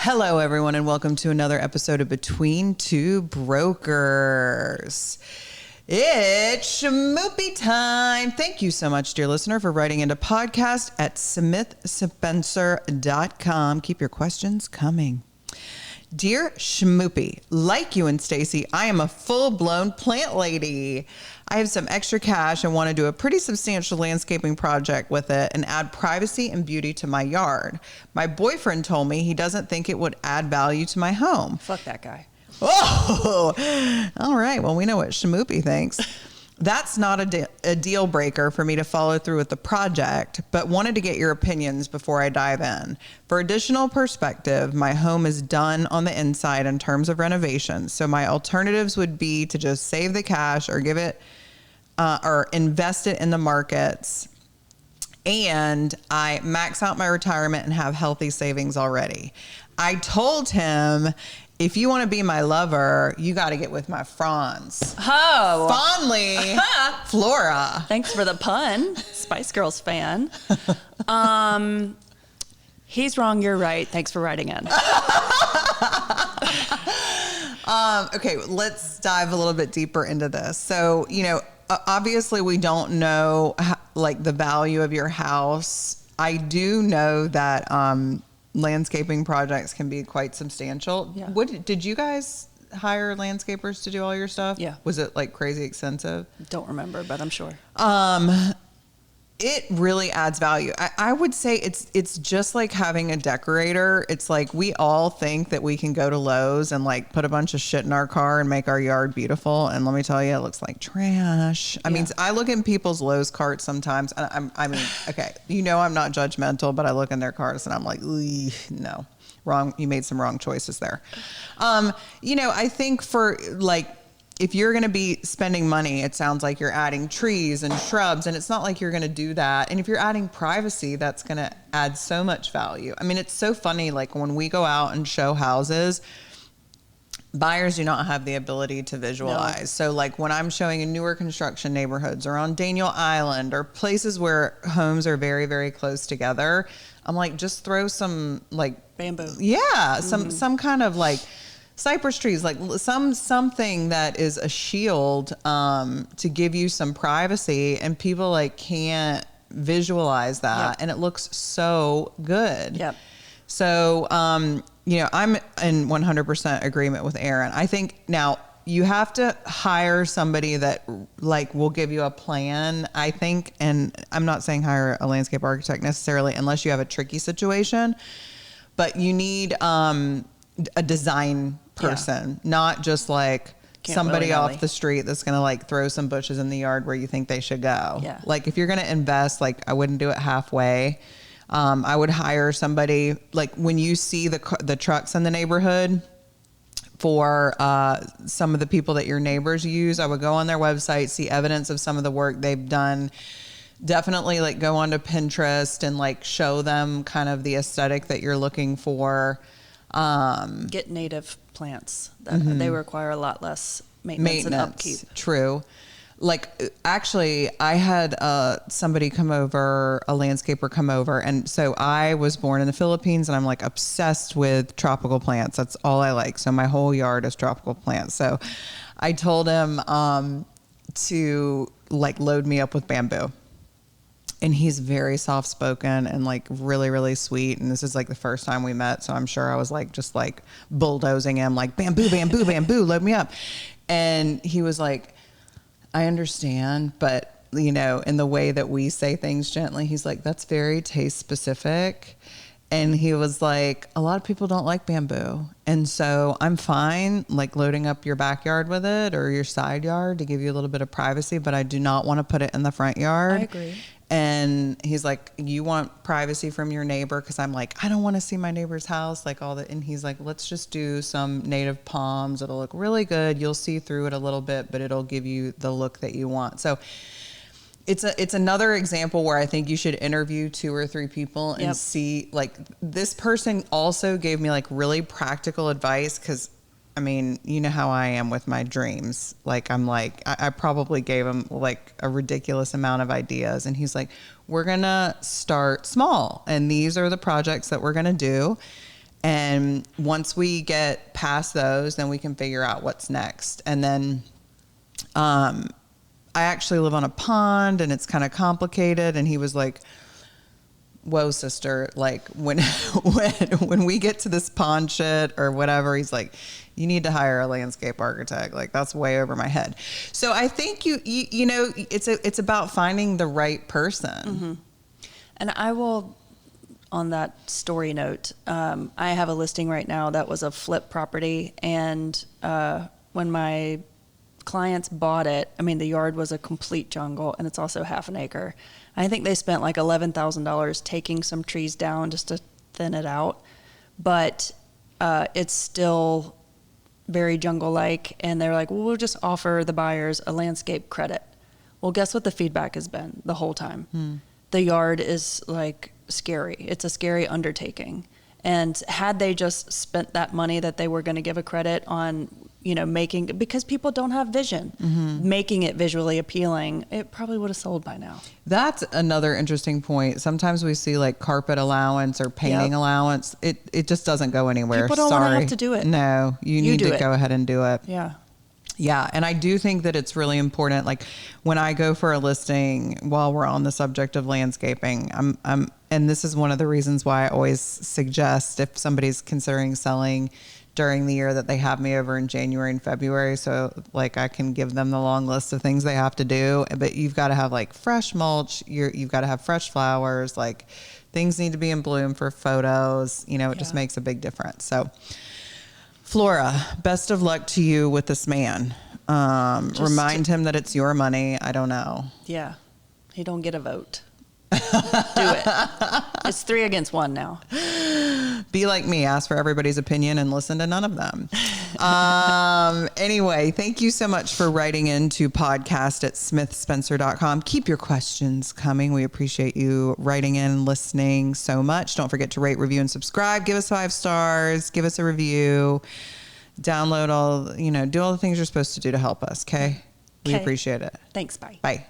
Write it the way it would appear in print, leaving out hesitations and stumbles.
Hello, everyone, and welcome to another episode of Between Two Brokers. It's Schmoopy time. Thank you so much, dear listener, for writing into podcast at smithspencer.com. Keep your questions coming. Dear Schmoopy, like you and Stacy, I am a full-blown plant lady. I have some extra cash and want to do a pretty substantial landscaping project with it and add privacy and beauty to my yard. My boyfriend told me he doesn't think it would add value to my home. Fuck that guy. Oh, all right. Well, we know what Schmoopy thinks. That's not a deal breaker for me to follow through with the project, but wanted to get your opinions before I dive in. For additional perspective, my home is done on the inside in terms of renovations, so my alternatives would be to just save the cash or give it or invest it in the markets. And I max out my retirement and have healthy savings already. I told him, if you want to be my lover, you got to get with my Franz. Oh. Fondly, Flora. Thanks for the pun. Spice Girls fan. He's wrong, you're right. Thanks for writing in. Okay, let's dive a little bit deeper into this. So, obviously we don't know the value of your house. I do know that landscaping projects can be quite substantial. Yeah. Did you guys hire landscapers to do all your stuff? Yeah. Was it crazy expensive? Don't remember, but I'm sure. It really adds value. I would say it's just like having a decorator. It's like we all think that we can go to Lowe's and put a bunch of shit in our car and make our yard beautiful. And let me tell you, it looks like trash. I mean, I look in people's Lowe's carts sometimes. And I'm not judgmental, but I look in their carts and I'm like, no, wrong. You made some wrong choices there. I think for if you're going to be spending money, it sounds like you're adding trees and shrubs, and it's not like you're going to do that. And if you're adding privacy, that's going to add so much value. I mean, it's so funny. When we go out and show houses, buyers do not have the ability to visualize. No. So when I'm showing in newer construction neighborhoods or on Daniel Island or places where homes are very, very close together, I'm like, just throw some bamboo. Yeah. Some kind of cypress trees, something that is a shield to give you some privacy, and people can't visualize that. Yep. And it looks so good. Yep. So I'm in 100% agreement with Aaron. I think now you have to hire somebody that will give you a plan, I think, and I'm not saying hire a landscape architect necessarily unless you have a tricky situation, but you need a design person, not just somebody off the street that's going to throw some bushes in the yard where you think they should go. Yeah. If you're going to invest, I wouldn't do it halfway. I would hire somebody, when you see the trucks in the neighborhood for some of the people that your neighbors use, I would go on their website, see evidence of some of the work they've done. Definitely go onto Pinterest and show them kind of the aesthetic that you're looking for. Get native plants. They require a lot less maintenance and upkeep. True. Actually, I had somebody come over, a landscaper come over. And so I was born in the Philippines and I'm obsessed with tropical plants. That's all I like. So my whole yard is tropical plants. So I told him to load me up with bamboo. And he's very soft-spoken and really, really sweet. And this is the first time we met. So I'm sure I was just bulldozing him, bamboo, bamboo, bamboo, load me up. And he was like, I understand, but in the way that we say things gently, he's like, that's very taste specific. And he was like, a lot of people don't like bamboo. And so I'm fine loading up your backyard with it or your side yard to give you a little bit of privacy, but I do not want to put it in the front yard. I agree. And he's like, you want privacy from your neighbor? Because I'm like, I don't want to see my neighbor's house, all that. And he's like, let's just do some native palms. It'll look really good. You'll see through it a little bit, but it'll give you the look that you want. So it's another example where I think you should interview 2 or 3 people and see, this person also gave me really practical advice. Because I mean, you know how I am with my dreams. I probably gave him a ridiculous amount of ideas. And he's like, we're going to start small. And these are the projects that we're going to do. And once we get past those, then we can figure out what's next. And then I actually live on a pond and it's kind of complicated. And he was like, whoa, sister, like when we get to this pond shit or whatever, he's like, you need to hire a landscape architect. Like, that's way over my head. So I think you know, it's about finding the right person. Mm-hmm. And I will, on that story note, I have a listing right now that was a flip property. And when my clients bought it, I mean, the yard was a complete jungle and it's also half an acre. I think they spent like $11,000 taking some trees down just to thin it out. But it's still very jungle-like. And they're like, well, we'll just offer the buyers a landscape credit. Well, guess what the feedback has been the whole time? The yard is like scary. It's a scary undertaking. And had they just spent that money that they were going to give a credit on, you know, making, because people don't have vision, making it visually appealing, it probably would have sold by now. That's another interesting point. Sometimes we see like carpet allowance or painting allowance. It just doesn't go anywhere. People don't want to have to do it. No, you need to go ahead and do it. Yeah. Yeah. And I do think that it's really important. Like when I go for a listing, while we're on the subject of landscaping, and this is one of the reasons why I always suggest if somebody's considering selling during the year that they have me over in January and February. So like I can give them the long list of things they have to do, but you've got to have like fresh mulch. You've got to have fresh flowers. Like things need to be in bloom for photos. You know, it just makes a big difference. So Flora, best of luck to you with this man. Remind him that it's your money. I don't know. Yeah. He don't get a vote. Do it. It's 3 against 1 now. Be like me, ask for everybody's opinion and listen to none of them. Anyway, thank you so much for writing into podcast@smithspencer.com. Keep your questions coming. We appreciate you writing in, listening so much. Don't forget to rate, review, and subscribe. Give us 5 stars. Give us a review. Download all, do all the things you're supposed to do to help us. Okay? We appreciate it. Thanks. Bye. Bye.